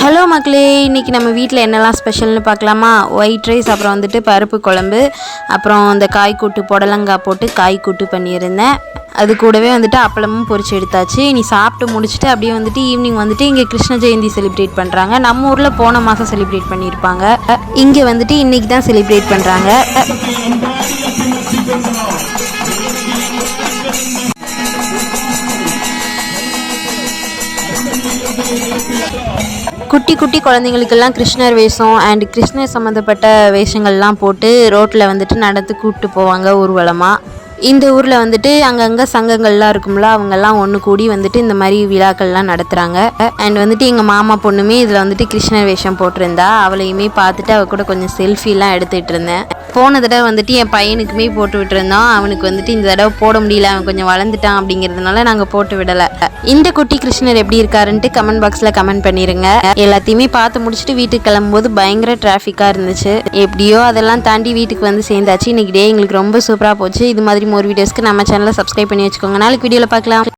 Hello மக்களே, இன்றைக்கி நம்ம வீட்டில் என்னெல்லாம் ஸ்பெஷல்னு பார்க்கலாமா? ஒயிட் ரைஸ், அப்புறம் வந்துட்டு பருப்பு குழம்பு, அப்புறம் இந்த காய்க்கூட்டு புடலங்காய் போட்டு காய்க்கூட்டு பண்ணியிருந்தேன். அது கூடவே வந்துட்டு அப்பளமும் பொரிச்சு எடுத்தாச்சு. இனி சாப்பிட்டு முடிச்சுட்டு அப்படியே வந்துட்டு ஈவினிங் வந்துட்டு இங்கே கிருஷ்ண ஜெயந்தி செலிப்ரேட் பண்ணுறாங்க. நம்ம ஊரில் போன மாதம் செலிப்ரேட் பண்ணியிருப்பாங்க, இங்கே வந்துட்டு இன்றைக்கி தான் செலிப்ரேட் பண்ணுறாங்க. குட்டி குட்டி குழந்தைங்களுக்கெல்லாம் கிருஷ்ணர் வேஷம் அண்ட் கிருஷ்ணர் சம்மந்தப்பட்ட வேஷங்கள்லாம் போட்டு ரோட்டில் வந்துட்டு நடந்து கூப்பிட்டு போவாங்க ஊர்வலமாக. இந்த ஊரில் வந்துட்டு அங்கங்கே சங்கங்கள்லாம் இருக்கும்ல, அவங்கெல்லாம் ஒன்று கூடி வந்துட்டு இந்த மாதிரி விழாக்கள்லாம் நடத்துகிறாங்க. அண்ட் வந்துட்டு எங்கள் மாமா பொண்ணுமே இதில் வந்துட்டு கிருஷ்ணர் வேஷம் போட்டிருந்தா. அவளையுமே பார்த்துட்டு அவள் கூட கொஞ்சம் செல்ஃபிலாம் எடுத்துகிட்டு இருந்தேன். போன தடவை வந்துட்டு என் பையனுக்குமே போட்டு விட்டுருந்தோம். அவனுக்கு வந்துட்டு இந்த தடவை போட முடியல, அவன் கொஞ்சம் வளர்ந்துட்டான் அப்படிங்கிறதுனால நாங்கள் போட்டு விடலை. இந்த குட்டி கிருஷ்ணர் எப்படி இருக்காருன்ட்டு கமெண்ட் பாக்ஸில் கமெண்ட் பண்ணிடுங்க. எல்லாத்தையுமே பார்த்து முடிச்சுட்டு வீட்டுக்கு கிளம்பும்போது பயங்கர டிராஃபிக்காக இருந்துச்சு. எப்படியோ அதெல்லாம் தாண்டி வீட்டுக்கு வந்து சேர்ந்தாச்சு. இன்றைக்கி டே எங்களுக்கு ரொம்ப சூப்பராக போச்சு. இது மாதிரி மோர் வீடியோஸ்க்கு நம்ம சேனலை சப்ஸ்கிரைப் பண்ணி வச்சுக்கோங்க. நாளைக்கு வீடியோவில் பார்க்கலாம்.